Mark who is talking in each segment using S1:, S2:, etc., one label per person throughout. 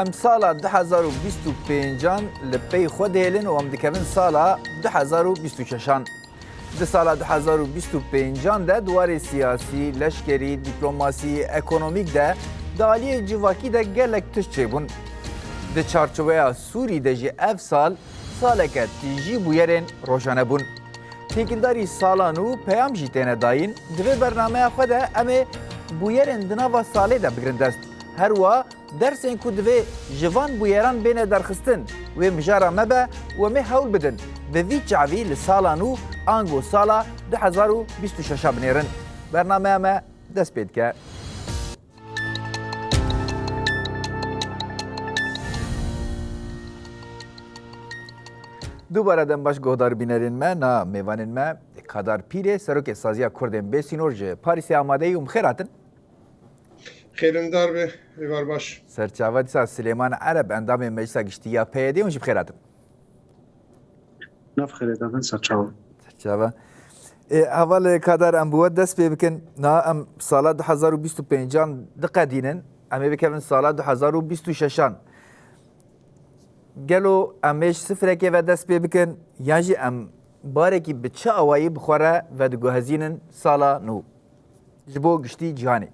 S1: ام سالا 2025 لپی خود هلن و ام دکوین سالا 2026 ده سالا 2025 ده دوار سیاسی، لشکری، دیپلماسی، اکونومیک ده دالی جواکی ده گلک تشچه بون. ده چارچوبه سوری ده جی اف سالکه تیجی بویرین روشانه بون. تیکنداری سالانو پیام جی تینه داین دوی برنامه خود امه بویرین دناوا ساله ده بگرندست. هر وا درسین کو دوی جوان بویران بین درخستن و مجارا مبه و می حول بدن به وی چعوی لسالانو آنگو سالا 2026 بنیرن. برنامه امه دست پید که دوباره دم باش گهدار بینرین ما نا میوانین ما کادار پیره سروک سازیا کردن بسینور جه پاریسی آماده ایم خیراتن
S2: خیرندار به ایوار باش
S1: سرچاوه دیسا سلیمان عرب اندام مجلس گشتیا پیده اونجی بخیراتن
S3: نف خیراتن سرچاوه
S1: اول کادار ام بود دست پی بکن نا ام سال 2025 دقیقه دینن امی بکن سال 2026 گلو امیش سفره که و دست پی بکن یعنی ام باره که به چه آوایی بخوره و دگو هزینن سالا نو جبو گشتی جهانی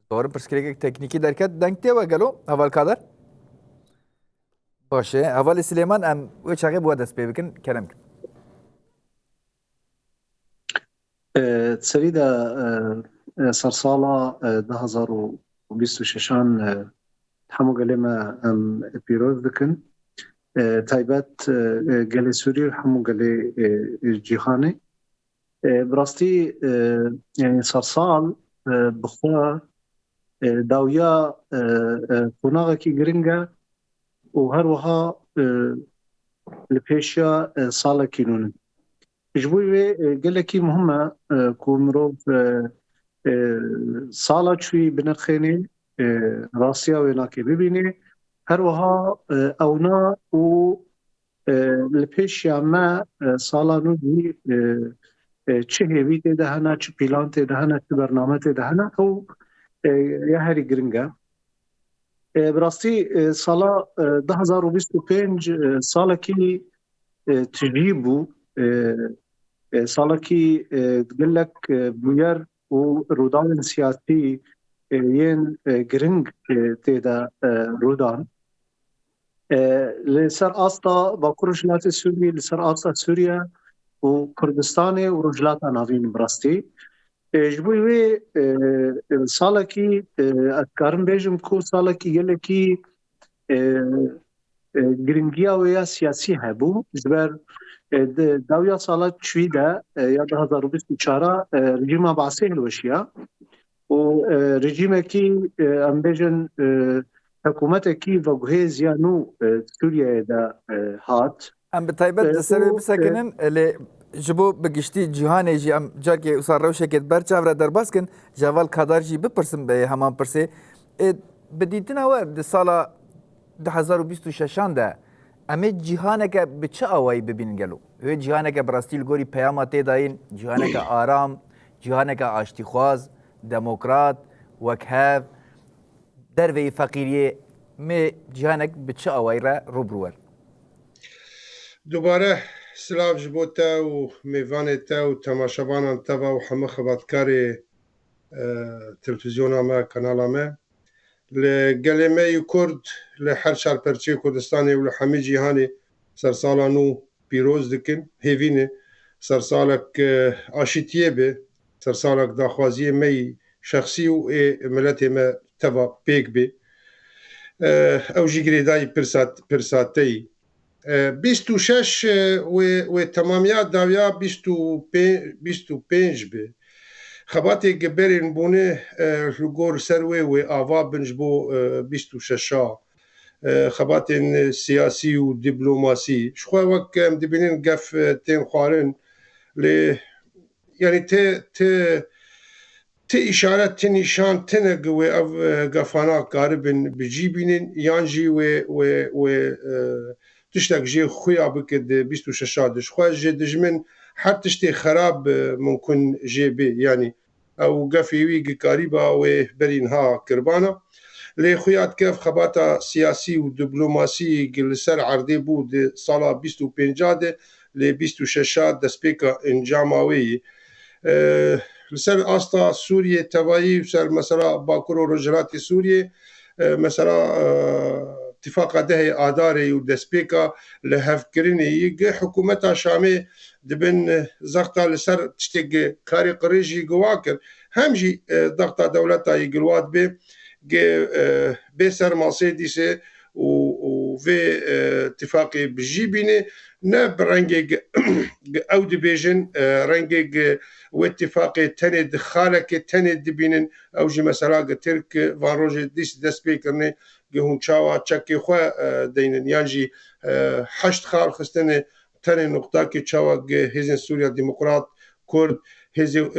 S1: دورم پرسکریک تکنیکی درکت دنگتی و گلو اول کادر باشه اول سلیمان ام و چاقی بود دست پی بکن کرم کن
S3: سری دا سرسالا 2026 همو گلی ما ام پیروز دکن تایبت گلی سوری همو گلی جیهانی براستی یعنی سرسال بخوا داویا قناغه کی گرنگه و هر وها لپیشیا سالا کینونه جبوی گلکی مهمه کومرو سالا چوی بنرخینی راسیا و ناکی ببینی هر وها اونا و لپیشیا ما سالا نو دی چه هیوی دهنا چه پیلان دهنا چه برنامه دهنا او یا هری گرنگه براستی سالا 2025 سالا کی تجیبو سالا کی گلک بویر و رودان سیاسی ین گرنگ تیدا رودان لسر آستا با رجلات سوریه لسر آستا سوریه و کردستان و رجلات ناوین براستی جبوی سالا کی اتکارم بیجم کو سالا کی گلکی گرنگیا و یا سیاسی هبو جبر داویا سالا چوی ده یا 2024 رژیم عباسی هلوشیا و رژیم کی ام بیجن حکومت کی و گوه زیانو سوریه ده هات
S1: ام بتایبت دسر بسکنن لی جبو بگشتی جهانی جی ام جا که اصار روشه که برچاو را در باز کن جوال کادار جی بپرسم به همان پرسه بدیتنا و ده سالا 2026 ده امی جهانه که به چه آوایی ببینن گلو و جهانه که براستی لگوری پیاماتی داین جهانه که آرام جهانه که آشتی خواز دموکرات وکهف دروی فقیریه می جهانه به چه آوایی را روبروور
S2: دوباره سلاف جبوتا و میوانتا و تماشابانان تبا و همه خباتکار تلویزیون ما کانال ما لگلمه کرد لحر شار پرچه کردستانی و لحمی جیهانی سرسالانو پیروز دکن هیوینه سرسالک آشتیه به سرسالک داخوازی می شخصی و ملت ما تبا پیک به او جیگری دای پرساتی 26 و تمامیات داویا 25 به خباتی گبرین بونه لگور سروی و آوا بنج بو 26 خبات سیاسی و دیپلماسی شخواه وک دبینین گف تین خوارن لی یعنی تی اشارت تی نشان تنگ و او گفانا قاربن بجیبینین یانجی و تشتاق جي خويا بكد 26 دش خواه جي دجمن هر تشتي خراب ممكن جيبي يعني او قفي ويق قريبه وبرينها كربانه لي خويات كيف خباتا سياسي ودبلوماسي لسر عردي بود صالا 25 لي 26 دسبيكا انجاماوي لسر استا سوريا تبايي سر مثلا باكور رجلات سوريا مثلا اتفاق ده آداري ودسبيكا لهفكريني يجي حكومتها شامي دبن زغطة لسر تشتيق كاري قريجي قواكر همجي ضغطة دولتها يقلوات بسر ماسيديسي وفي اتفاقي بجيبيني نب رنجي او دبيجن رنجي واتفاقي تاني دخالك تاني دبينن او جي مثلا ترك فان روجي ديس دسبيكرني هون شاوا تشكي خوا دينن يانجي حشد خال خستني تاني نقطة كي شاوا هزن سوريا ديمقراط كرد هزي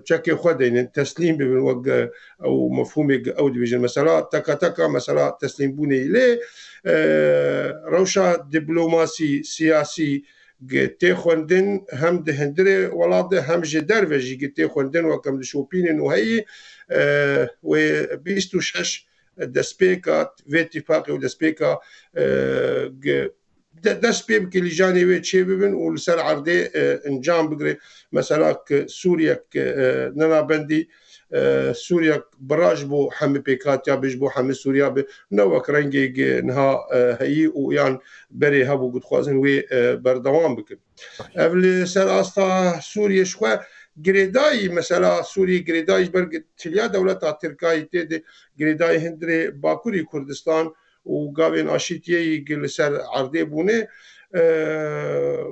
S2: تشكي خوا دينن تسليم بين وق او مفهوم او ديفيجن مثلا تكا مثلا تسليم بوني ليه روشا دبلوماسي سياسي تيخوندن هم دهندري ولا هم جدر وجي تيخوندن وكم دشوبين وهي و 26 دسبيكات في اتفاقي ودسبيكا دسبيب كي لجاني وي تشيبن ولسر عردي انجام بقري مثلا سوريا ننا بندي سوريا براج بو حمي بيكات يا بيج بو حمي سوريا نوك رنجي نها هي ويان بري هبو قد خوازن وي بردوام بكن قبل سر استا سوريا شخوا جريداي مثلا سوري جريداي برق تليا دولة تركاي تيد جريداي هندري باكوري كردستان وقابين اشيتيه يقل سر عردي بونه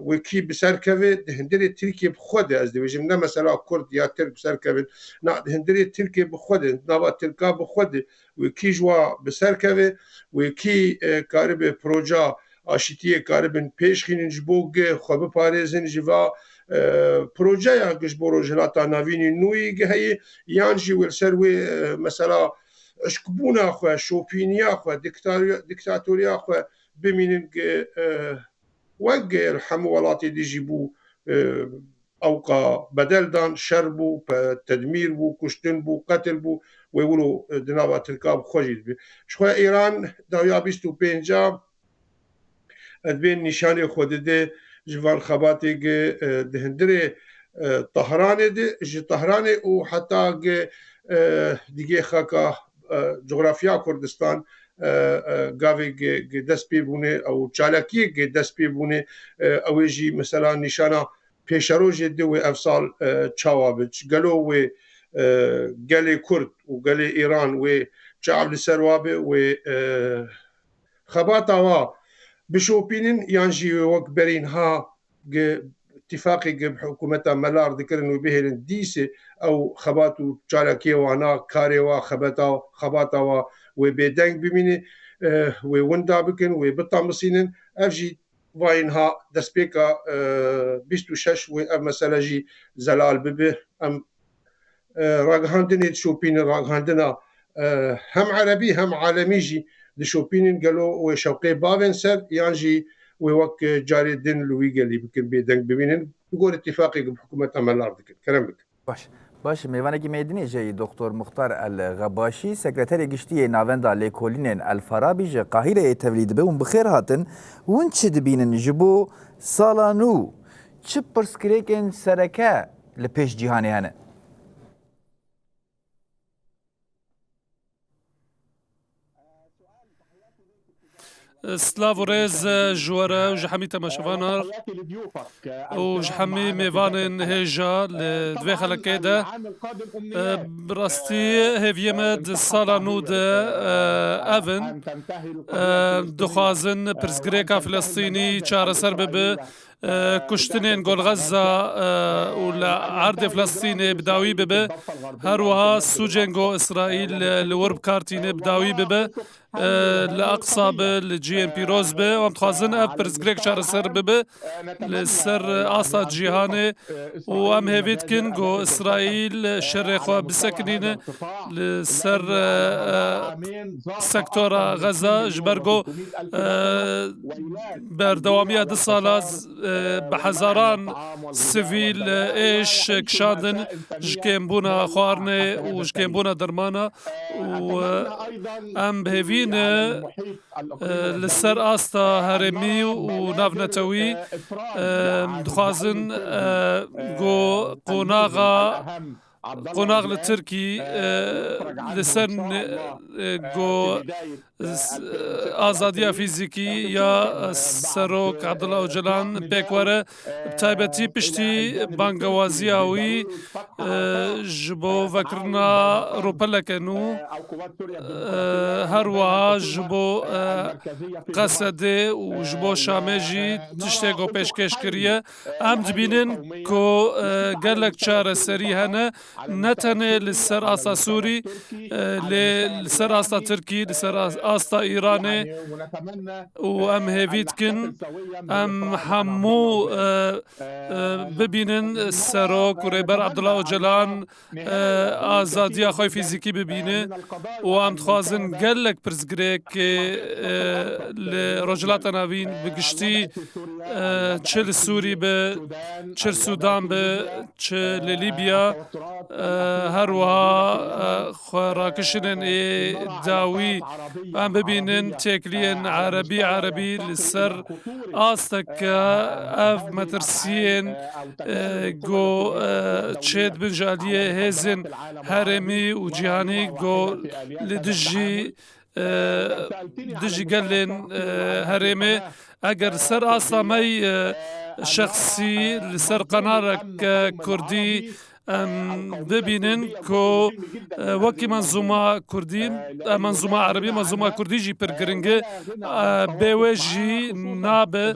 S2: وكي بسر كفي هندري تركيا بخود از ديجمنا مثلا كرد يا ترك بسر كفي نا هندري تركيا بخود نوا تركا بخود وكي جوا بسر كفي وكي قارب بروجا اشيتيه قاربن پیشخين جبوگ خوب پاريزن جوا بروجا يا گش بروجلاتا ناويني نوي هي يانجي ولسروي مثلا اشكبونا خو شوبينيا خو ديكتاتوريا خو بمينن وق الحمولات دي جيبو اوقا بدل دان شربو تدمير بو كشتن بو قتل بو ويقولوا دنابا تركاب خوجيد بي شخو ايران داويا 25 ادبين نشاني خود دي جوان خباتي دهندري طهران دي جي طهران وحتى دیگه خاکا جغرافیا کردستان گاوی دست پی بونه او چالاکی دست پی بونه او جی مثلا نشانه پیشروج دو افسال چاوابج گلو و گلی کرد و گلی ایران و شعب لسروابه و خباتا و بشوپینن یانجی وک برین ها اتفاقي بحكومتها ملار ذكرن وبهلن ديسي او خباتو تشاركي وانا كاري خباتا وبيدنج بميني ووندا بكن وبطا مسينن افجي واينها دسبيكا 26 و مسالاجي زلال ببه ام راغهاندني تشوبين راغهاندنا هم عربي هم عالميجي دشوبين قالوا وشوقي بافنسر يانجي ووك جاري الدين لوي قال لي بكن بيدنك ببينن بقول اتفاقي بحكومه عمل الارض كلامك
S1: باش میوانگی میدنی جای دکتر مختار الغباشی سکرتری گشتی ناوندا لیکولین الفارابی ج قاهره تولید به اون بخیر هاتن ون چه دبینن جبو سالانو چه پرسکریکن سرکه لپیش جهانی هنه
S4: سلاف وريز جوارا وجحمي تماشفانر وجحمي ميفان هيجا لدوي خلقيدا براستي هيفيمد صالانود افن دخوازن برزغريكا فلسطيني چار سر بب كشتنين قول غزة ولا عرض فلسطيني بداوي بب هروها سوجنغو إسرائيل لورب كارتيني بداوي بب لأقصى بالجي ام بي روز به ومتخازن اف برزغريك شار سر بب لسر آسا جيهاني وام هيفيت كنغو إسرائيل شرخوا بسكنين لسر سكتورا غزة جبرغو بردوامية دي سالة بحزاران سیویل ایش کشاندن جکیم بونا خوارنه و جکیم بونا درمانه و ام بهوین لسر آستا هرمی و نافنتوی دخوازن گو قناغ لتركي لسن جو آزادیا فیزیکی یا سروک عبدالله اوجلان بکوره بتایبەتی پشتی بانگوازیاوی جبو وکرنا روپلکنو هروا جبو قصده و جبو شامجی تشتگو پیشکش کریه ام دبینن کو گلک چاره سری هنه نتنه لسر آسا سوری لسر آسا ترکی لسر آستا ایرانه و ام هیوید کن ام همو ببینن سروک و ریبر عبدالله اوجلان آزادی خواه فیزیکی ببینه و ام تخوازن گلک پرزگره که لرجلات ناوین بگشتی چه لسوری به چه سودان به چه للیبیا هروها خراكشنن داوي ام ببينن تكلين عربي لسر آستك اف مترسين جو تشيد بنجالية هزن هرمي و جهاني جو لدجي قلن هرمي اگر سر آسامي شخصي لسر قنارك كردي ببینن که وکی منظومه کردی منظومه عربی منظومه کردی جی پر گرنگه بیوجی ناب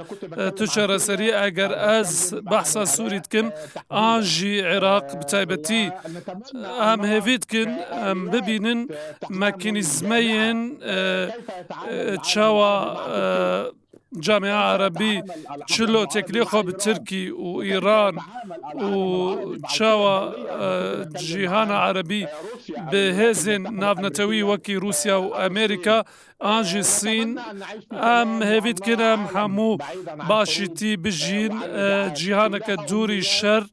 S4: تشار سری اگر از بحث سورید کن آنجی عراق بتایبتی ام هفید کن ببینن مکانیزمین چاوا جامعه عربی چلو تکلیخو به ترکی و ایران و چاوا جهان عربی به هزن نافنتوی وکی روسیا و امریکا آنجی سین ام هفید کنم همو باشیتی بجین جهانک دوری شر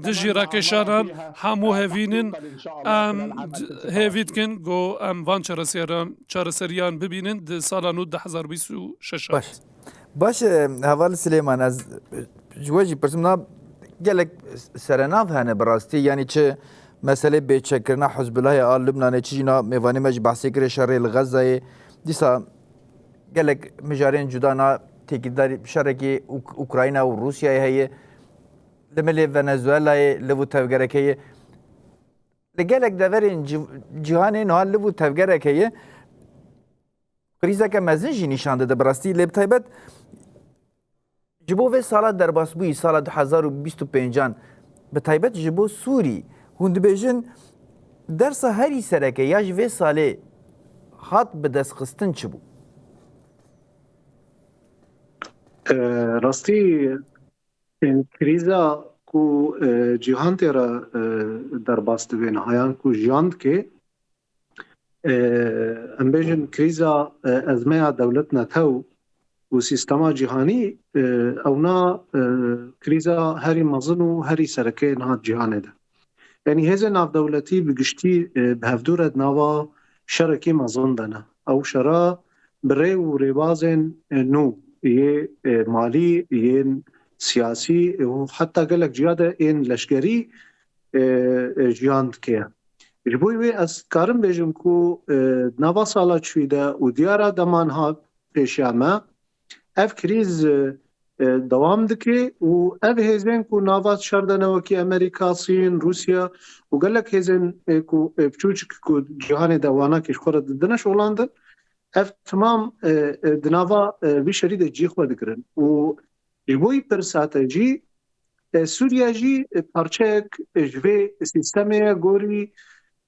S4: دجی راکشانان همو هفینن ام هفید کن گو ام وان چارسریان ببینن ده سالانو 2026
S1: باش هوال سلیمان از جواجی پرسم گلک سرناف هنه براستی یعنی چه مسئله بیچکرنا حزب الله آل لبنان چه جنا میوانی مج بحثی کره شر غزه دیسا گلک مجارین جدانا تکیداری شرکی اوکراین و روسیه هی لملی ونزوئلا لبو تفگرکیه لگلک دورین جهانی نه لبو تفگرکیه کریزه که مزنجی نشان داده براستی لب تایبت جبو و سال در باسبوی سال 2025 به تایبت جبو سوری هند بیجن درس هری سرکه یا جوه ساله هات به دست خستن چه بو؟
S3: راستی این کریزا کو جهان تیرا در باست بین هایان کو جاند که ام بیجن کریزا ازمه دولت نتاو و سیستما جهانی اونا کریزا هری مزن و هری سرکه نهاد جهانه ده یعنی هزه ناف دولتی بگشتی به هفدورت ناوا شرکی مزن دنه او شرا بره و ریوازن نو یه مالی یه سیاسی و حتی گلک جیاده این لشگری جیاند که جبوی وی از کارم بیجم که نوا سالا چویده و دیاره دمان ها پیشیامه اف کریز دوام دکه و اف هزین که نواز شردنه وکی امریکا، سین، روسیا و گلک هزین که بچوچ که جهان دوانا کش خورد دنش اولندن اف تمام دناوا وی شرید جی خود کرن و جبوی پر ساتجی سوریا جی پرچک جوی سیستم گوری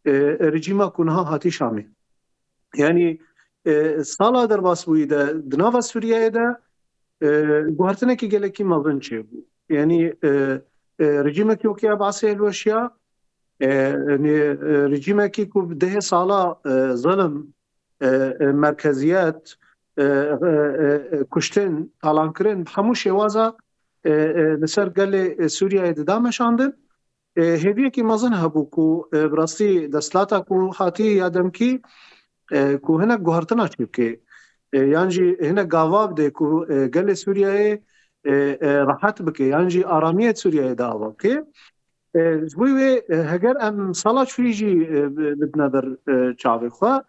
S3: رژیما کنها هاتی شامی یعنی سالا در باسبوی ده دناوا سوریه ده گوهرتنه که گلکی مازن چه بو یعنی رژیما که وکی عباسی الوشیا رژیما که ده سالا ظلم مرکزیت کشتن تالان کرن همو شوازا لسر گل سوریه دامشاندن هدیه کی مزن هبو کو براستی دستلاتا کو خاطی یادم کی کو هنا گوهرتنا چیبکه یعنی هنا گاواب ده کو گل سوریه راحت بکه یعنی آرامیت سوریه داوا که جبوی هگر ام صلاة فيجي بدنا در شعبي خوا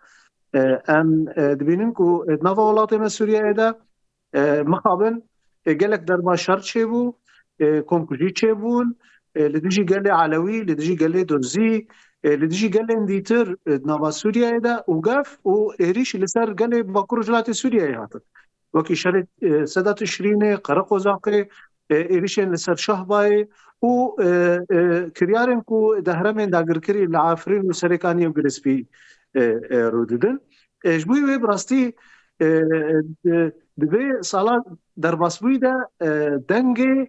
S3: ام دبینیم کو نوا ولاتنا سوریه دا مخابن گلک در ما شرط چه بو کمکوژی چه بون لدیجی گل علوی لدیجی گل درزی لدیجی گل اندیتر نوا سوریه دا وقف و ایریش لسر گل باکور جلات سوریه هاتت وکی شرط سدا تشرینه قرق وزاقه ایریشن لسر شهبای و کریارن کو دهرمن داگرکری لعافرین و سرکانی و گرسپی روددن اجبوی و براستی دبی سالا در باسبوی دا دنگ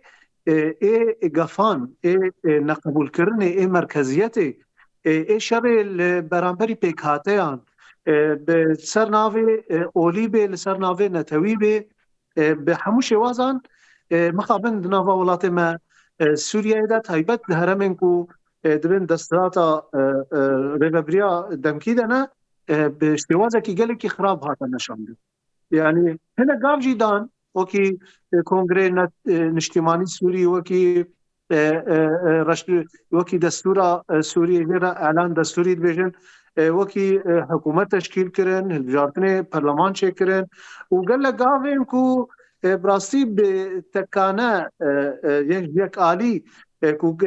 S3: ای گفان ای نقبول کردن ای مرکزیت ای شر برانبری پیکاتیان به سرناوی اولی به سرناوی نتوی به هموش وازان مخابن دناوا ولات ما سوریه دا تایبت هرمن کو دبن دستراتا ریبریا دمکی دنا به اشتوازه کی گله کی خراب هات نشانده یعنی هنا گاو جیدان وکی کنگره نشتیمانی سوری وکی رشد وکی دستور سوریه جرا اعلان دستوری بیشن وکی حکومت تشکیل کرن هلبجارتنه پرلمان چه کرن و گله گاوین کو براستی به تکانه یک عالی کو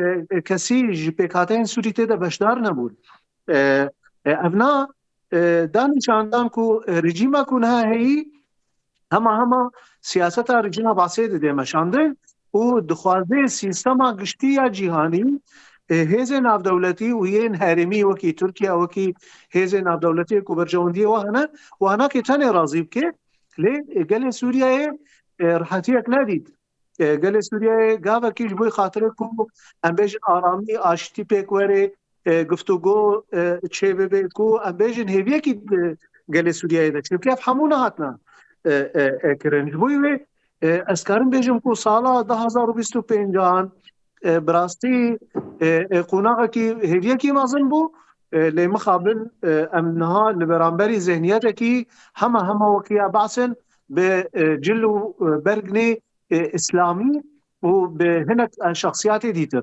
S3: کسی جپکاتین سوری تده بشدار نبود ابنا دانشاندان کو رژیم کو نه هی همه سیاست رژیم باسه ده مشانده و دخوازه سیستم گشتی یا جهانی هیز ناف دولتی و این هرمی وکی ترکیه وکی هیز ناف دولتی کو برجوندی و هنا که تن راضی که لی گل سوریه راحتی یک ندید گل سوریه گاوا کیش بوی خاطر کو ام بیش آرامی آشتی پیکوره گفتگو چه به کو ام بیش هیویه کی گل سوریه ده چه کیف همونه هاتنا کرنج بوی اسکارم بیشم کو سالا 2025 براستی قناعه کی هیویه کی مازن بو لمخابل امنها لبرانبری ذهنیت کی همه وکیا باسن به جلو برگنی اسلامی و به هنک شخصیات دیتر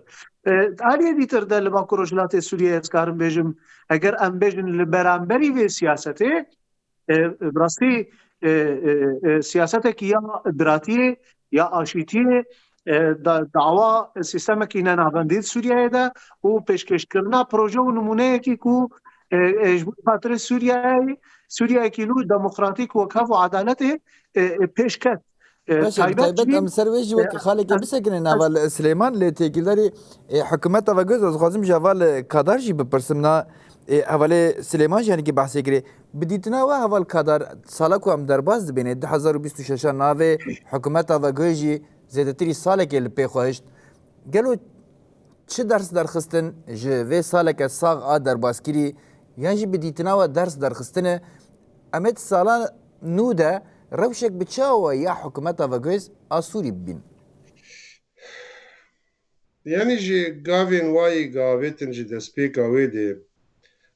S3: آلی دیتر در لباکو رجلات سوریه اسکارم بیجم اگر ام بیجن لبرانبری و سیاسته براستی سیاسته که یا براتیه یا آشیتیه دعوا سیستم که اینا نابندید سوریه ده و پیشکش کرنا پروژه و نمونه که کو خاطر سوریه کیلو دموکراتیک و کف و عدالت پیش کرد
S1: تایبت ام سرویجی وقت خاله که بسکنه نوال سلیمان لیتیکیلاری حکومت و گز از خازم جوال کادر جی بپرسمنا اول سلیمان جانی که بحثی کری بدیتنا و اول کادر سالا کو ام درباز بینه 2026 ناوه حکومت و گزی زیادتری ساله که لپی خواهشت گلو چه درس درخستن جوه ساله که ساق آ درباز کری یعنی بدیتنا و درس درخستنه امت سالا نوده روشك بتشاوى يا حكومتها فاجوز اسوري بين
S2: يعني جي جافين واي جافيتن جي دسبيكا ويدي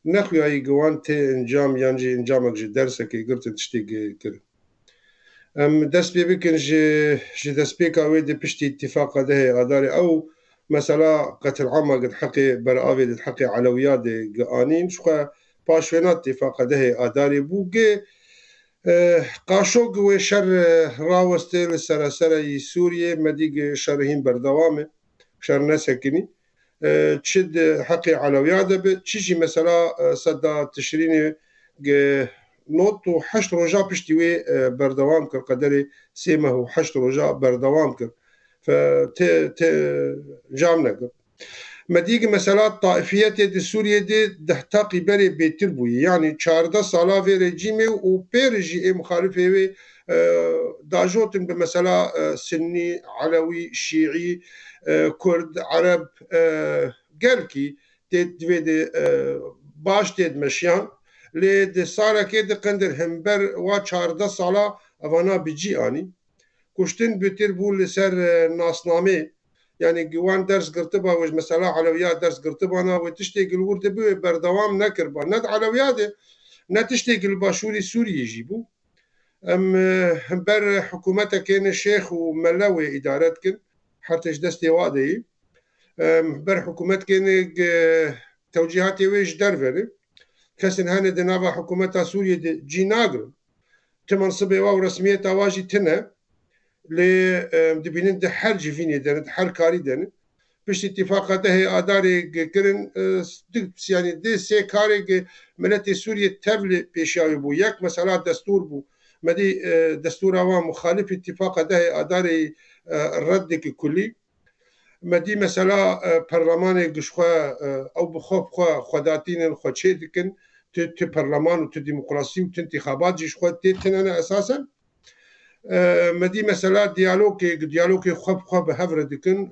S2: نخوي اي جوان تي انجام يعني انجامك جي درسك قلت تشتي كر ام دسبي بكن جي دسبيكا ويدي بشتي اتفاق ده اداري او مثلا قتل عامه قد حقي برآوي حقي علويات قانين شو باشوينات اتفاق ده اداري بوجي قاشوق و شر راوسته لسراسر سوریه مدیگ شرهین بردوامه شر نسکنی چد حقی علویاده به چیزی مثلا صدا تشرین نوت و 8 روزا پشتیوی بردوام کر قدر 3 ماه و 8 روزا بردوام کر فت جام نکر مدیگ مثلا طائفیت دی سوریه دی دهتاقی بری بیتر بوی یعنی 14 سالا و رژیم و پیرجی مخالفه و داجوتن به مثلا سنی علوی شیعی کرد عرب گلکی تدوید باش تد مشیان لید سالا که دی قندر همبر و 14 سالا اوانا بجی آنی كشتن بتر بو لسر ناسنامه يعني جوان درس قرطبة وج مثلا علويات درس قرطبة أنا وتشتغل ورد بو بردوام نكربا ند علويات نتشتغل باشوري سوري يجيبو هم بر حكومتك كان الشيخ وملاوي إدارات كن حتى دستي واضي بر حكومت كان توجيهاتي ويش درفري كسن هاني دنابا حكومتا سوريا جيناغر تمنصبي واو رسمية تواجي تنا دبينين ده حر جفيني دنت حر كاري دنت بش اتفاقاته هي اداري كرن يعني دي سي كاري ملتي سوريا تبل بيشاوي بو يك مثلا دستور بو مدي دستور عوام مخالف اتفاقاته هي اداري الرد كلي مدي مثلا برلمان قشخوا او بخوف خداتين خوتشي دكن ت برلمان و ديمقراطي و انتخابات جشخوا تننا اساسا مدي مثلا ديالوج خب بهفر دكن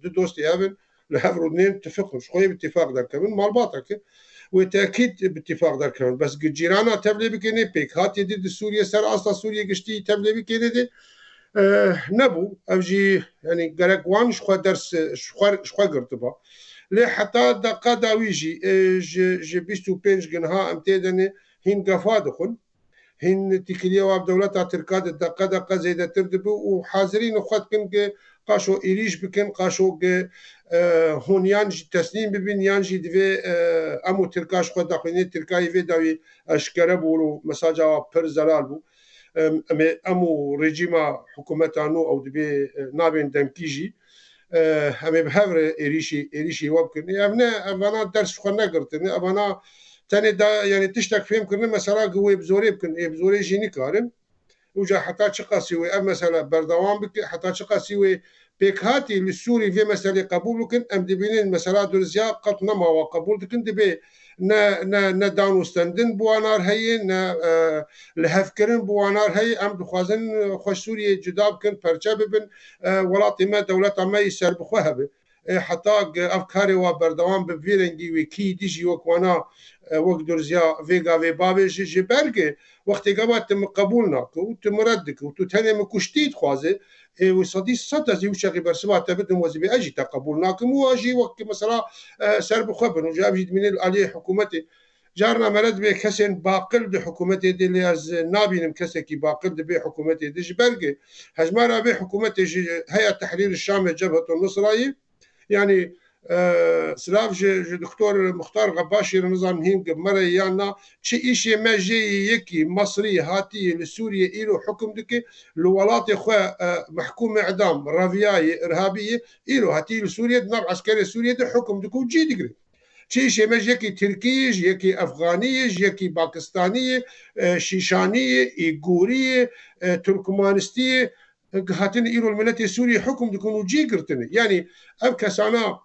S2: دو دوستي هافن لهفر اثنين تفقوا شويه باتفاق ذاك كمان مال باطك وتاكيد باتفاق ذاك كمان بس جيرانا تبلي بكني بيك هات يدي سوريا سر اصلا سوريا قشتي تبلي بكني دي نبو اوجي يعني قالك وان شخوا درس شخوا قرطبه لي حتى دقه داويجي جي بيستو بينج جنها امتدني هين قفا دخل هن تكليه واب دولتها تركاد دقه زياده تردبو وحاضرين خد كن قاشو إيريش بكن قاشو هون يانجي تسليم ببين يانجي دفي امو تركاش خد داخلين تركاي في داوي اشكره بولو مساجا بر زلال بو امو رجيما حكومتانو او دبي نابين دمكيجي همه بهفر إيريشي وابكن ابنا درس خنا قرتني ابنا تاني دا يعني تشتك فيهم كنا مثلا قوي بزوري بكن بزوري جيني كارن وجا حتى شقاسيوي ام مثلا بردوام بك حتى شقاسيوي بيك هاتي للسوري في مسألة قبول لكن ام دبينين مثلا درزيا قطنا ما وقبول لكن دبي نا داون وستندن بوانار هي نا لهفكرن بوانار هي ام دخوازن خوش سوريا جداب كن پرچه ببن ولاتي ما دولت ما يسر بخوهبه حتى افكاري وبردوام بفيرنجي وكي ديجي وكوانا وقت درزيا فيغا في بابي جي برگه وقتی قبات تم قبولنا و تم ردك و تاني مكشتيت خوازه وصدي صد زي وشغي برسبات تبدهم وزبي اجي تقبلناكم واجي وقت مثلا سرب خبر وجاب جد من عليه حكومتي جارنا مرد به كسن باقل بحكومتي دي اللي از نابين كسكي باقل بحكومتي دي برگه هجمارا بحكومتي هيئة تحرير الشام جبهة النصرائي يعني سلاف جي دكتور مختار غباشي رمضان هينج مرة يانا شي إشي ما جي يكي مصري هاتي لسوريا إيرو حكم دكي لولاتي خوا محكوم إعدام رافياي إرهابية إيرو هاتي لسوريا ناب عسكري سوريا دي حكم دكو جي دقري شي إشي ما يكي تركيج يكي أفغانيج يكي باكستانية شيشانية إيغورية تركمانستية هاتين إيرو الملتي سوريا حكم دكو جي قرتني يعني أبكسانا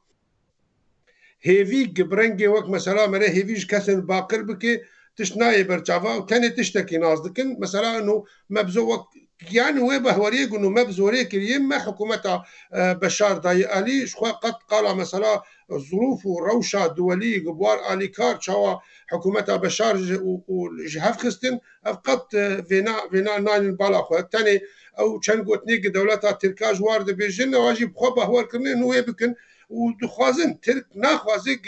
S2: هيفي جبرنجي وك مثلا مرة هيفيج كسن باقر بكي تشناي برچاوا وتاني تشتكي نازدكن مثلا انه مبزوك يعني وي بهوريك انه مبزوريك يما حكومتها بشار داي الي شخوا قد قال مثلا الظروف وروشة دولية قبوار الي كار شوا حكومتها بشار وجهاف خستن فقط فينا ناين بالا خو تاني او چنگوت نيك دولتها تركاج وارد بيجن واجب خو بهور كن انه يبكن ودخوازن ترك ناخوازق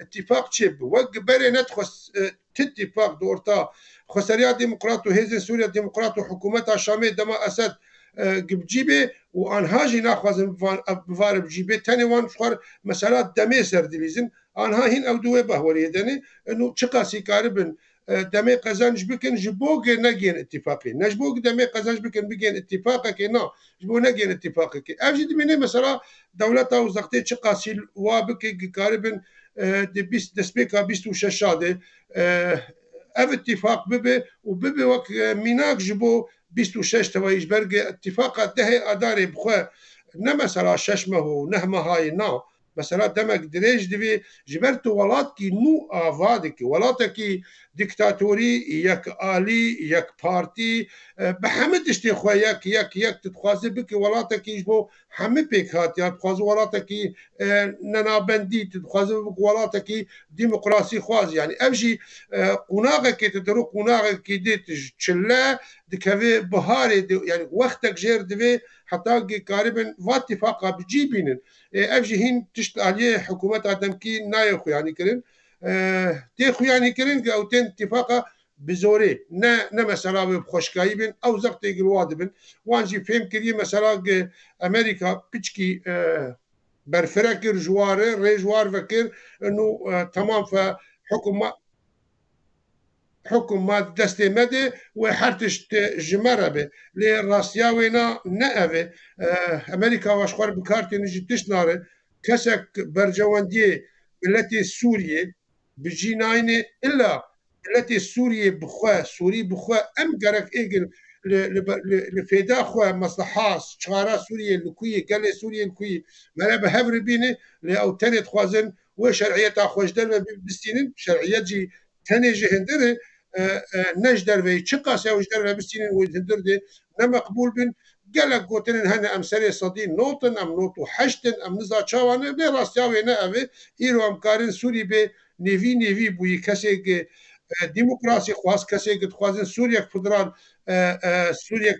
S2: اتفاق تشيب وق بري ندخس اتفاق دورتا خسريات ديمقراط وهيزن سوريا ديمقراط وحكومتها الشامية دما أسد بجيبه وانهاجي ناخوازن بفار بجيبه تاني وان شخور مسالات دمي سردليزن انها هين او دوه بهوري دني انه چقاسي كاربن دمي قزانج بكن جبوغ نجين اتفاقي نجبوغ دمي قزانج بكن بجين اتفاقك نا جبو نجين اتفاقك افجد مني مثلا دولتا وزقتي چقاسي وابك كاربن دي بيست دسبيكا بيستو ششاده اف اتفاق ببي وببي وك ميناك جبو بيستو شش توايج برقي اتفاقات ده اداري بخوا نمسلا ششمه ونهمه هاي نا مثلا دمك دريج دبي جبرت ولات كي نو افادك ولاتك ديكتاتوري يك آلي يك بارتي بحمد اشتي خو يك تتخوازي بك ولاتك يجبو حمي بيك هات يا تخواز ولاتك ننا بندي تتخوازي بك ولاتك ديمقراطي خواز يعني امشي قناغك تدرو قناغك ديت تشلا دكافي بهاري يعني وقتك جير دبي حتى قاربا واتفاقا بجيبين افجي هين تشت عليه حكومات عدمكي نايخو يعني كرن تيخو يعني كرن او تين اتفاقا بزوري نا مثلا بخوشكاي بن او زقت الواد بن وانجي فهم كري مثلا امريكا بيشكي برفركر جواره ريجوار فكر انه تمام فحكم حكم ما دستي مدي وحرتش جمرة به لراسياوينا نأبه أمريكا واشخار بكارتي نجي تشناره كسك برجواندية التي سوريا بجيناين إلا التي سوريا بخوا سوري بخوا أم قرق إيجل لفيدا خوا مصلحات شغارة سوريا الكوية قال سوريا الكوية ما بهفر بيني لأو تاني خوازن وشرعية خوش دل بستينين شرعية جي تاني جهندره نجدر في تشقاس او جدر في بستين ويدر دي نما قبول بن قالك قوتن هنا ام سري صدين نوتن ام نوتو حشتن ام نزا شاوانه بي راستياوي نا ابي ايرو ام كارن سوري بي نيفي بوي كسي ديمقراطي خواص كسي خوازن سوريا فدرال سوريا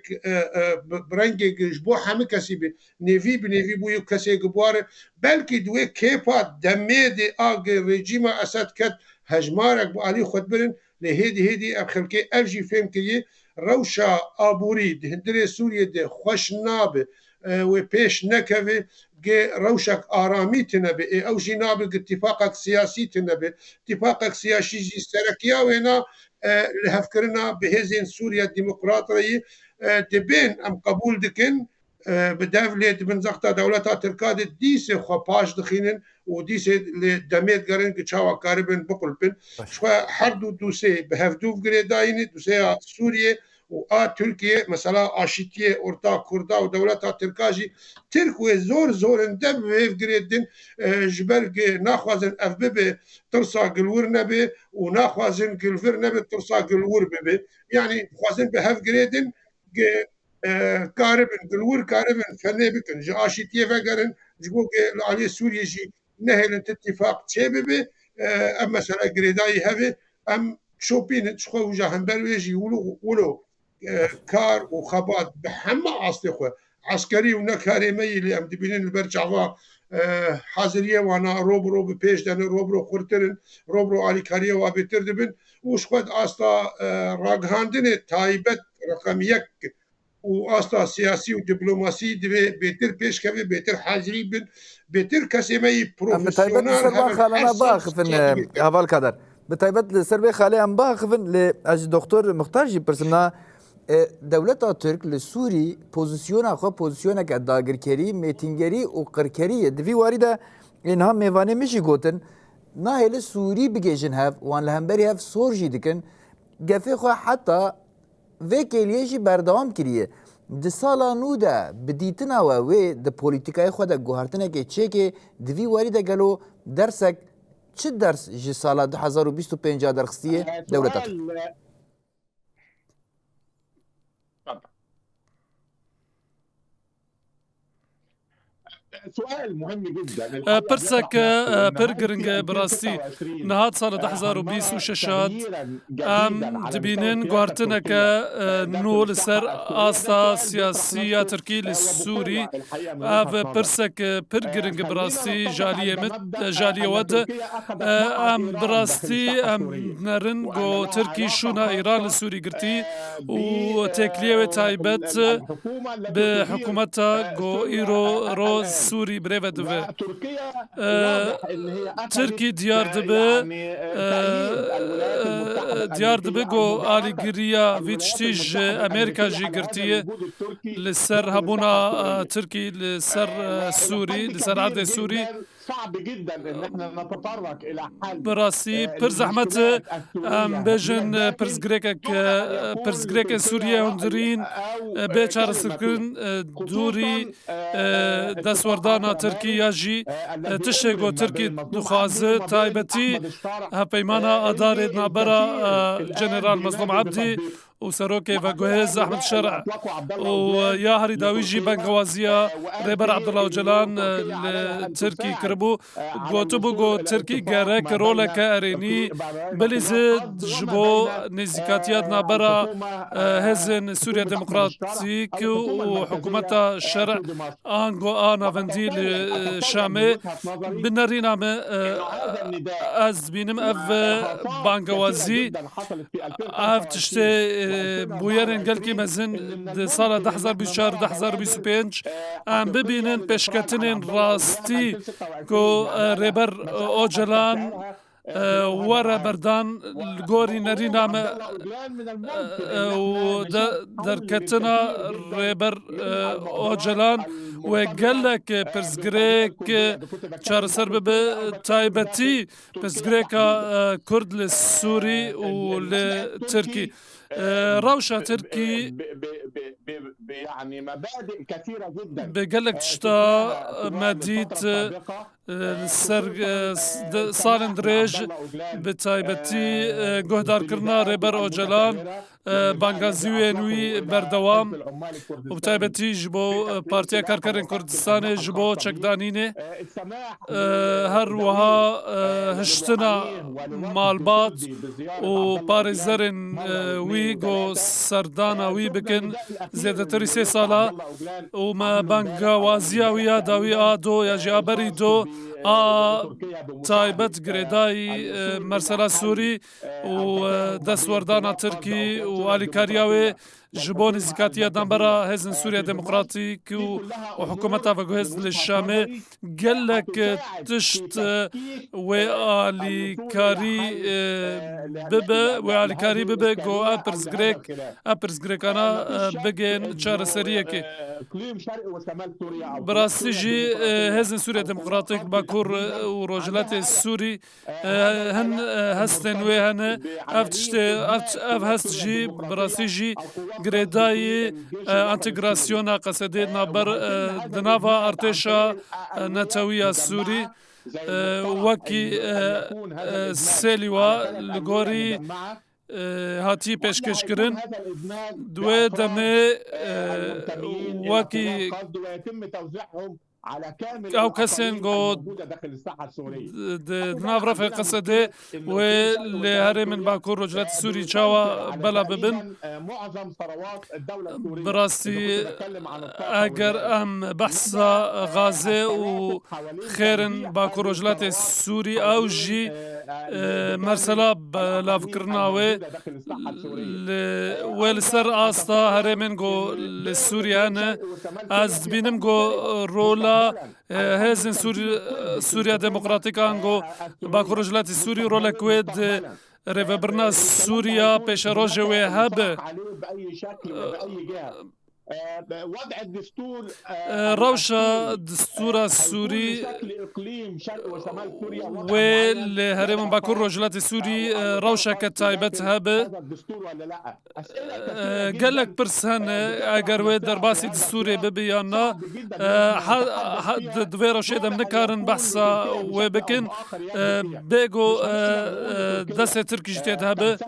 S2: برنج جبو حمي كسي بي نيفي بوي كسي بوار بلكي دوي كيفا دمي دي اغ ريجيما اسد كت هجمارك بو علي خد برن لهيدي اب خلقي افجي فهم كي روشا ابوري هندري سوريا دي خوش ناب وبيش نكفي روشك آرامی تنبه او جناب اتفاقك سياسي تنبه اتفاقك سياسي سركيا وهنا لهفكرنا بهزين سوريا الديمقراطية دبين ام قبول دكن بدافلت من زغطة دولتا تركاد ديسي خو باش دخينن وديسي دميت قرن كشاوا قاربن بقل بن شوى حردو دوسي بهفدوف قريداين دوسي سوريا و تركيا مثلا آشتية أورتا كردا ودولتا تركاجي تركوي زور اندب هيف قريدن جبل ناخوازن أفبب ترسا قلور نبي وناخوازن قلفر نبي ترسا قلور ببي يعني خوازن بهف قريدن كاربن قلور كاربن فني بكن جاشي تيفا قرن جبوك علي سوريا جي نهل اتفاق تشيبي اما مثلا قريداي هذي ام شوبين تشخو وجاهم برويجي ولو كار وخبات بحما اصلي خو عسكري ونكاري مي اللي ام دبينين البرجعوا حاضريه وانا روبرو بيش دان روبرو خرترن روبرو علي كاريه وابتر دبن وش خد اصلا راغهاندن تايبت رقم 1 واصلا سياسي ودبلوماسي دبي بيتر بيش كبي بيتر حاضري بن بيتر كسمي بروفيسيونال
S1: هذا خلنا باخفن هذا القدر بتايبت لسربي خالي ام باخفن لاج دكتور مختار جي برسنا دولتا ترك لسوري بوزيسيون خو بوزيسيون كداغركري ميتينغري وقركري دفي وارده انها ميوانه مشي گوتن ناهل سوري بيجن هاف وان لهمبري هاف سورجي دكن گفي خو حتى وکیلیشی بردام کریه د سالا نو ده بدیتنا و د پولیتیکای خو د گوهرتنه کې چې کې دوی وری د غلو درسک چه درس ج سالا 2025 درخصیه دولت
S5: سؤال مهم جدا
S4: برسك برجرنج براسي نهاد سنة 2026 ام دبينين قوارتنك نول سر آسا سياسية تركي للسوري اف برسك برجرنج براسي جالية ود ام براسي ام نرن قو تركي شونا ايران للسوري قرتي وتكلية تايبت بحكومتها قو ايرو روز سوري بريفا دبي تركي ديار دبي جو آلي جريا فيتشتيج أمريكا جي قرتيه لسر هبونا تركي لسر سوري لسر عرض سوري
S5: صعب جدا ان احنا نتطرق الى حل
S4: براسي پر زحمت ام بجن پرزگریک سوریه هندرین به چار سرکن دوری دستوردانا ترکی یا جی تشگو ترکی دخوازه تایبتی هپیمانا اداره نابرا جنرال مظلوم عبدی وسروكي فاغوهيز احمد الشرع ويا هري داويجي بنغوازيا ريبر عبد الله وجلان تركي كربو غوتبو تركي جارك رولك اريني بليزد جبو نزيكاتيات نابرا هزن سوريا ديمقراطيك وحكومة الشرع انغو انا فنديل شامي بنرينا از بينم اف بانغوازي اف تشتي بویرن گلکی مزن سال 2024-2025 ام ببینن پشکتنین راستی کو ریبر اوجلان ورا بردان الجوري نرينا ودركتنا ريبر اوجلان وقالك برزغريك شار سرب تايبتي برزغريكا كرد للسوري ولتركي روشة تركي
S5: يعني مبادئ كثيرة جدا
S4: بقالك تشتا مديت سالن دريج بتايبتي قهدار كرنا ريبر اوجلان بانغازيوي نوي بردوام وبتايبتي جبو بارتيا كركرين كردستان جبو چكدانيني هر وها هشتنا مالبات وباريزرين ويغو سردانا وي بكن زيادة تريسي سالا وما بانغوازيا ويا داوي آدو يا جابري دو تايبت غريداي مرسلا سوري ودستوردانا تركي وآلي كارياوي جبون زكاتيا دنبرا هزن سوريا ديمقراطيك وحكومتها فقوهز للشامي قالك تشت وآلي كاري ببا وآلي كاري ببا جو أبرز غريك أنا بجين شار سريكي براسيجي هزن سوريا ديمقراطيك باكور وروجلات السوري هن هستن وهن اف هستجي براسيجي گریدای انتگراسیونا قصدی نبر دناوا ارتشا نتویا سوری وکی سلیوا لگوری هاتی پیشکش کرن دوی دمه وکی او كسين جو نافرة في القصة واللي هري من باكور رجلات السوري شاوا بلا ببن براسي اگر ام بحث غازي وخيرن باكور رجلات السوري او جي مرسلا بلا فكرناوي والسر آستا هري من جو للسوري انا از بينم جو رولا هزن سوريا ديمقراطيكا انغو باكو رجلاتي سوري رولا كويد ريفبرنا سوريا بيش روجوي هاب وضع الدستور روشة دستور السوري واللي هرم باكور رجلات السوري روشة كتايبت هاب قال لك برسان اگر وي درباسي دستوري ببيانا حد دويرو شيدا منكارن بحثا وبكن بيجو دسة تركي جتيد هاب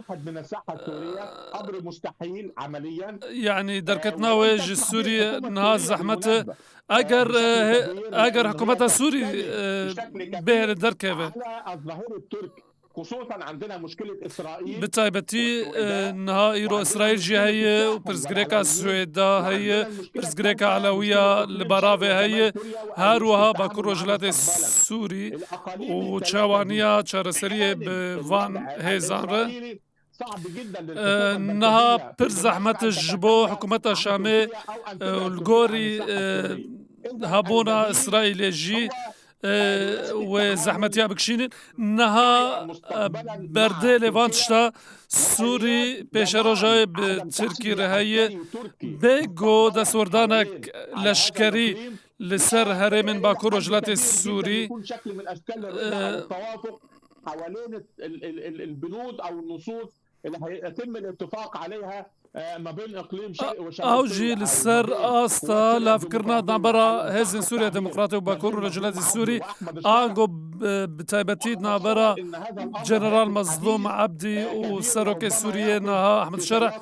S4: يعني دركتنا ويج السوري نهاز زحمته اگر حكومة سوري به الدركة
S5: خصوصا عندنا مشكلة إسرائيل
S4: بتايبتي نها إيرو إسرائيل جي هي وبرزغريكا السويدا هي برزغريكا علوية البراوي هي هاروها باكور رجلات السوري وشاوانيا شارسرية بفان هيزانره نها پر زحمت جبو حكومة شامي والجوري هابونا إسرائيل جي وزحمتيا بكشينين نها برده لفانتشتا سوري پیش روجای به ترکی رهایی بگو دستوردانک لشکری لسر هرم باكور وجلات السوري
S5: يكون شكل من اشكال الرضا او التوافق حوالين البنود او النصوص اللي هيتم الاتفاق عليها ما بين اقليم شرق وشمال
S4: او جي لسر استا لافكرنا نابرا هزن سوريا ديمقراطي وباكور ورجلات السوري اغو بتايبتيد نابرا جنرال مظلوم عبدي وسروك السورية نها احمد شرع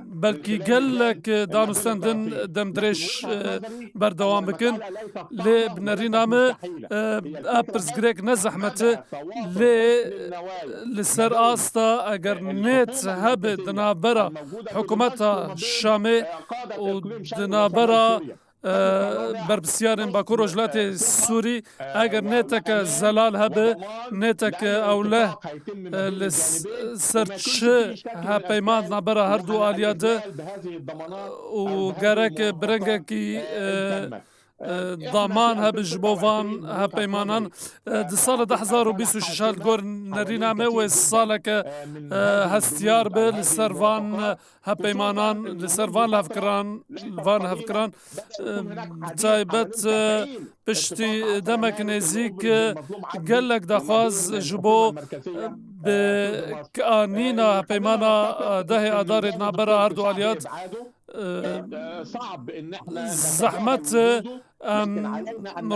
S4: بلكي قال لك دانوستاندن دمدريش بردوام بكن لي بنرينامه ابرز جريك نزحمته لي لسر استا اگر نيت هبد نابرا حكومتها الشامي ودنابرا بربسيارن باكور وجلات السوري اگر نيتك زلال هبه نيتك اوله لسرچ ها پیمان نابرا هردو آلیاده وگرک برنگکی ضمان هب جبوفان هب پیمانان د سال 2026 گور نرینامه و سالک هستیار به لسروان هب پیمانان لسروان لافکران وان هفکران تایبت پشتی دمک نزیک گلک دخواز جبو به کانینا پیمانا ده ادار نابرا هردو آلیات
S5: صعب ان احنا
S4: زحمت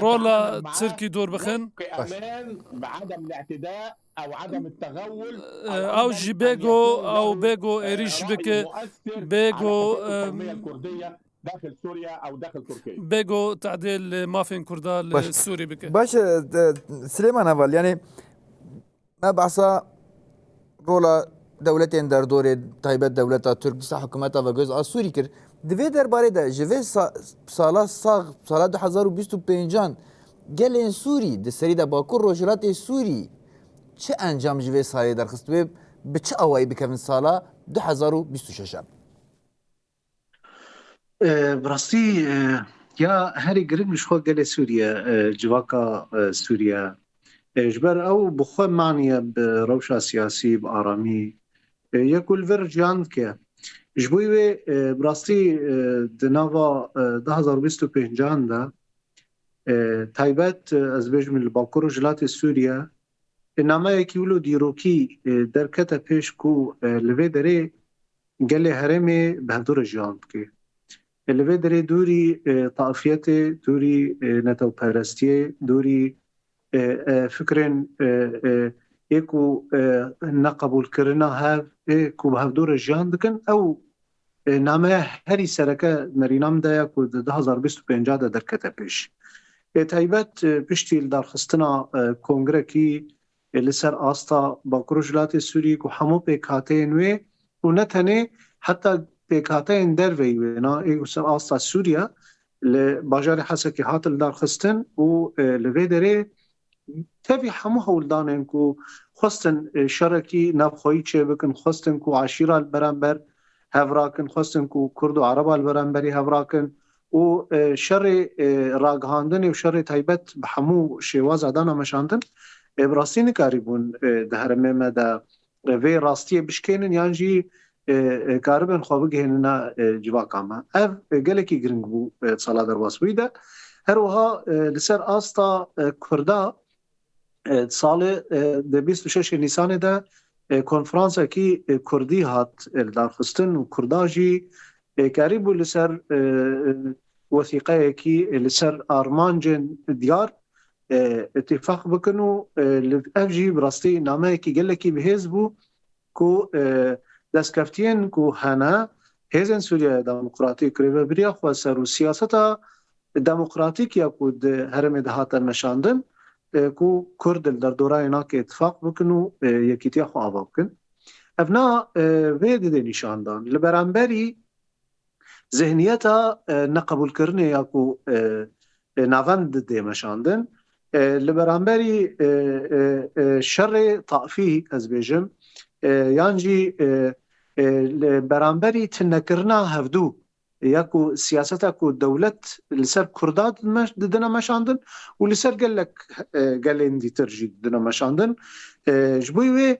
S4: رولا تركي دور بخن
S5: كأمان بعدم الاعتداء او عدم التغول
S4: او جي بيجو اريش بك بيجو
S5: الكرديه داخل سوريا او داخل تركيا
S4: بيجو تعديل مافين كردا السوري بك
S1: باش سليمان اول يعني ما بعصا رولا دولتين در دور تایبت دولتا ترکیه حکومت و گز آسوری کرد دوی درباره ده جوی سال 2025 گل این سوری ده سری ده باکور روجرات سوری چه انجام جوی سالی درخست و به چه آوایی بکن سالا 2026
S3: براستی یا هری گرگ مشخوا گل سوریا جواکا سوریا جبر او بخوا معنی بروشا سیاسی بآرامی يقول فرجان که جبوی براستی دنوا 2025 ده تایبت از بجم الباکور جلات سوریا نامه یکی ولو دیروکی در کتا پیش کو لوی داره گل هرمی بهدور جان که لوی داره دوری طائفیت دوری نتو پرستی دوری فکرین ایکو نقبول کرنا هاف ایکو بهدور جان دکن او نامه هری سرکه نرینام ده یکو 2025 ده در کتا پیش تایبت پشتی درخستنا کنگره کی لسر آستا باکروجلات سوری کو همو پیکاته نوی و نتنه حتی پیکاته در وی نا ایگو سر آستا سوریا لباجار حسکی هاتل درخستن و لوی داره تبي همو هولدانن کو خواستن شرکی نفخویی چه بکن خواستن کو عشیره البرانبر هفراکن خواستن کو کرد و عرب البرانبری هفراکن و شر راگهاندن و شر تایبت به همو شواز ادانا مشاندن براستی نکاری بون ده هرمه ما ده وی راستی بشکنن یعنی کاربن خواب گهننا جواکاما اف گلکی گرنگ بو صلا درواس بوده هر وها لسر آستا کردا سال 26 نیسان ده کنفرانس کی کردی هات درخستن و کرداجی قریب لسر وثیقه کی لسر آرمانجن دیار اتفاق بکنو افجی براستی نامه کی گله کی بهز بو کو دستکفتین کو هنا هزن سوریا دموکراتیک ریو بریا خو سر سیاستا دموکراتیک یا کو هرم دهات نشاندن کو کرد در دورای نا که اتفاق بکنو یکیتی خو آوا بکن افنا وید ده نشاندان لبرانبری ذهنیتا نقبول کرنه یا کو ناوند ده مشاندن لبرانبری شر طائفی از بیجم یعنی برانبری تنکرنا هفدو یاکو سیاستا کو دولت لسر کردات دنا مشاندن و لسر گلک گلندی ترجید دنا مشاندن جبوی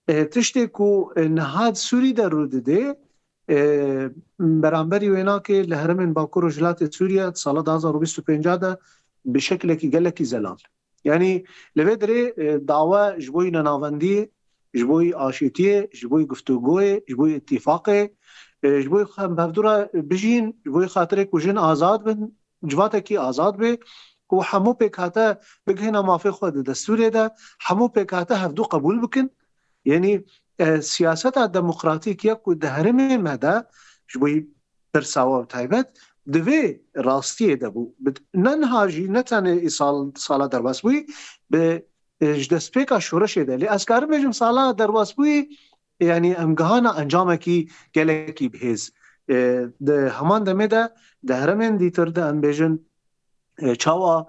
S3: تشتی کو نهاد سوری در رو ده بەرامبەری وێناکێ لە هەرمێن باکوور و ژلاتی سووریا ساڵە 2025 دا بشکلێکی گەلێکی زەلال یعنی لەوێ درێ داوا ji بۆی نەناوەندی ji بۆی ئاشتیە ji بۆی گفتوگۆیە ji بۆی اتفاقێ ji بۆی بەردوورە بژین ji بۆی خاطرێک و ژن ئازاد بن civakekî azad bê û hemû pêk hate bigihîna mafê xwe di destûrê de hemû pêk hate hevdû qebûl bikin yanî siyaseta demokratîk yek ku di herêmê me de ji bo pirsawa taybet divê rastiyê de bû ne niha jî ne tenê sala derbasbûyî bi ji destpêka şoreşê de lê ez karim bêjim sala derbasbûyî yanî em gihana encamekî gelekî bihêz di heman demê de di herêmên dîtir de em bêjin çawa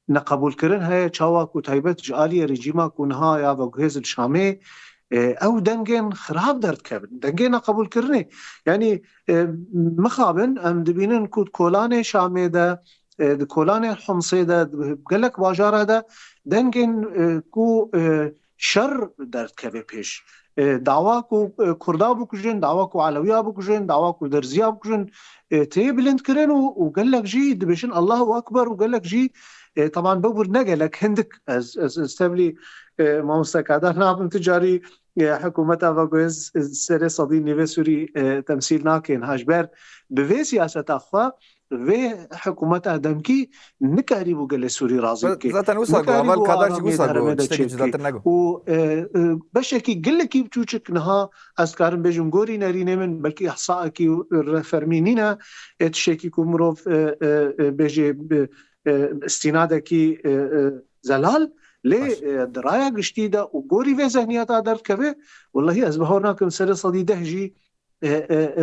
S3: neqebûlkirin heye çawa ku taybet ji aliyê rejîma ku niha ya veguhêzin Şamê ew dengên xirab derdikevin dengê neqebûlkirinê yanî mixabin em dibînin ku kolanê Şamê de di kolanê Homsê de gelek bajara de dengên ku şer derdikeve pêş dawa ku Kurda bikujin dawa ku Alewiya bikujin dawa ku Derziya bikujin tê bilindkirin û gelek jî dibêjin Allahu Ekber û gelek jî طبعا ببر نقلك هندك استبلي ماموستا كادر نابن تجاري حكومتها وقوز سري صدي نيفي سوري تمثيل ناكين هاجبر بفي سياسة أخوة في حكومتها دمكي نكاري بوغل سوري رازي
S1: zaten وصل اول kadar ki وصل تشتكي zaten نگو
S3: و بشكي قلكي بتوچك نها اسكارن بيجم غوري نارينه من بلكي احصائكي فرمينينا تشكي كومروف بيجي استنادکی زلال لی درایا گشتی دا و گوری و ذهنیت درد که والله از بهار نکم سر صدی ده جی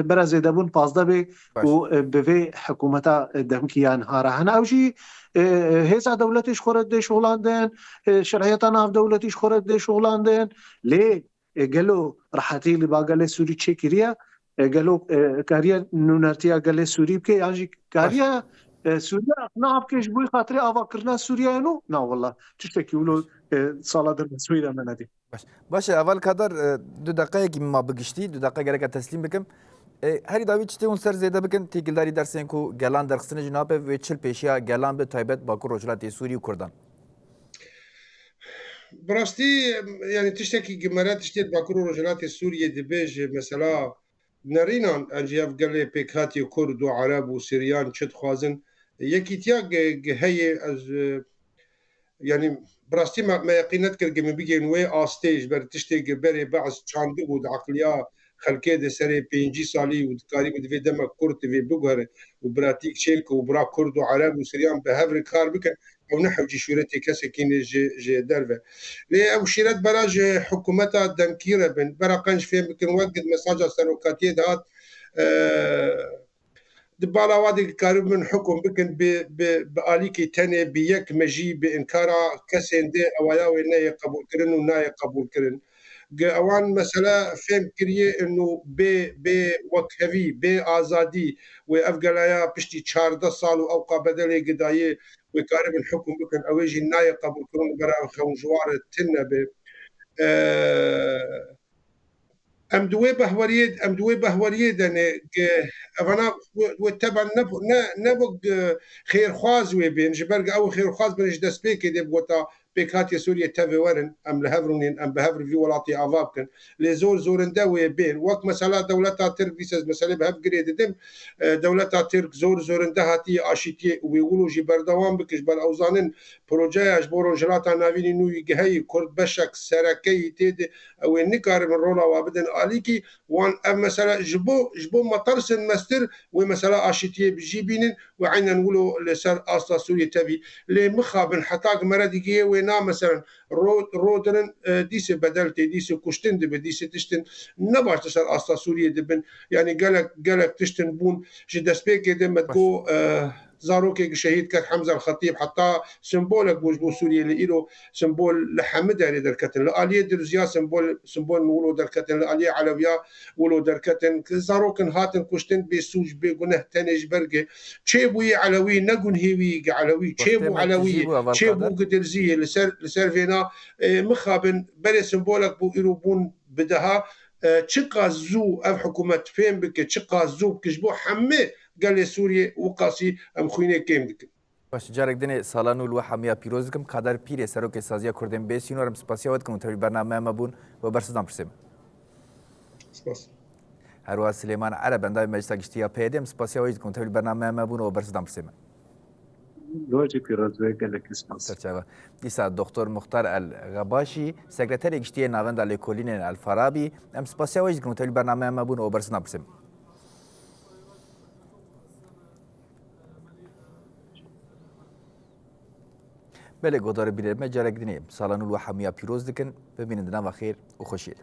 S3: برز دبون پازده به و به حکومت دمکیان هاره هن او جی هیزا دولتش خورد ده شغلاندن شرعیتا ناف دولتش خورد ده شغلاندن لی گلو راحتی لی با گل سوری چه کریه گلو کاریا نونرتیا گل سوری بکه یعنی کاریا سوريا اقناع بكيش بوي خاطري افكرنا سوريا انه لا والله تشتكي ولو صاله سوريا منادي
S1: باشه اول kadar 2 دقیقه ما بگشتی 2 دقیقه gerek تسلیم بکم هری داوی چته اون سر زیاده بکن تیگلداری درسن کو گلان درخصن جناب و چل پیشیا گلان به تایبت باکو روجلاتی سوری و کردان
S2: براستي يعني تشتكي جمرات تشتي باكو روجلاتي سوريا دبيج مثلا نرينا انجياف قال بيكاتي كرد وعرب وسريان تشد خوازن يكيتيا هي از يعني براستي ما يقينت كرجم بيجي نوي استيج بر تشتي بري بعض چاندو بود عقليا خلقه د سري 5 سالي ودكاري بد في دم كرد في بوغر وبراتيك شيك وبرا كرد وعرب وسريان بهفر كار بك او نحو جي شورتي كسكين جي درفه لي او شيرات براج حكومتها دمكيره بن براقنش في يمكن وقت مساجا سروكاتيه دات دبالا وادي كارب من حكم بكن بآليكي تاني بيك مجي بإنكارا كسين دي أوايا ويناي قبول كرن وناي قبول كرن اوان مثلا فهم كريه انه بي وكهوي بي آزادي وافقلايا بشتي 14 سال اوقا بدلي قدايه وكارب الحكم بكن اويجي ناي قبول كرن برا خون جوار التنبه ام دوي بهوريد انا انا وتبع نبغ خير خواز وبين جبرق او خير خواز بنش دسبيك دي بوتا بيكاتي سوريا تافي ورن ام لهفرونين ام بهفر في ولاتي افابكن لي زورن داوي بين وقت مثلا دولتها ترك فيسز مثلا بهف جريد دم دولتها ترك زورن دهاتي اشيتي ويقولوا جي بردوام بكش بل اوزانن بروجاج بورو جلاتا نافيني نو يجهي كرد بشك سركي تيد او نكار من رولا وابدن اليكي وان مثلا جبو مطرسن مستر ومثلا اشيتي بجيبين وعينا نقولوا لسر اصلا سوريا تافي لي مخابن حتى مردي وينا مثلا رودرن ديسي بدلتي ديسي كشتن دي ديسي تشتن نباش تسال اصلا سوريا دبن يعني قالك تشتن بون جي دسبيك دم تكو زاروكي شهيد كان حمزه الخطيب حتى سمبولك بوجبو سوريا اللي له سمبول لحمد على دركتن الاليه درزيا سمبول نقولوا دركتن الاليه علويا ولو دركتن زاروكن هاتن كشتن بسوج بغنه تنج برقه تشيبوي علوي نقن هيوي علوي تشيبو علوي تشيبو قدرزيه لسر فينا مخابن بري سمبولك بو يروبون بدها چقا زوو ئەv حکوومەت فێم بکە چقا زوو بکەش بۆ هەمێ گەلێ سووریێ وقاسی ئەم خوینێ کێم دکن.
S1: باش جارێک دنێ ساڵان و لوە هەمیە پیرۆز دکم قادر پیرێ سەرۆکی سازیە کوردێن بێسین وەرم سپاسیەوە دکم و تەوی بەرنامەمە بوون بۆ بەرسدان پرسێمە. هەروە سلێمان عەرە بەنداوی مەجلسە گشتیە پێدێم سپاسیەوەی دکم تەوی بەرنامەمە بوون و بەرسدان پرسێمە.
S3: لۆجی پیرۆزوێ گەلێکی سپاس.
S1: سەرچاوە دیسا دکتۆر مختار ئەلغەباشی سەکرەتەری گشتیە ناوەندا لێکۆلینێن ئەلفارابی ئەم سپاسیەوەی دکم تەوی بەرنامەمە بوون و بەرسدان پرسێمە. بله گودار بیرمه جارک دنیم سالانو و همیه پیروز دکن ببینید نام خیر و خوشید.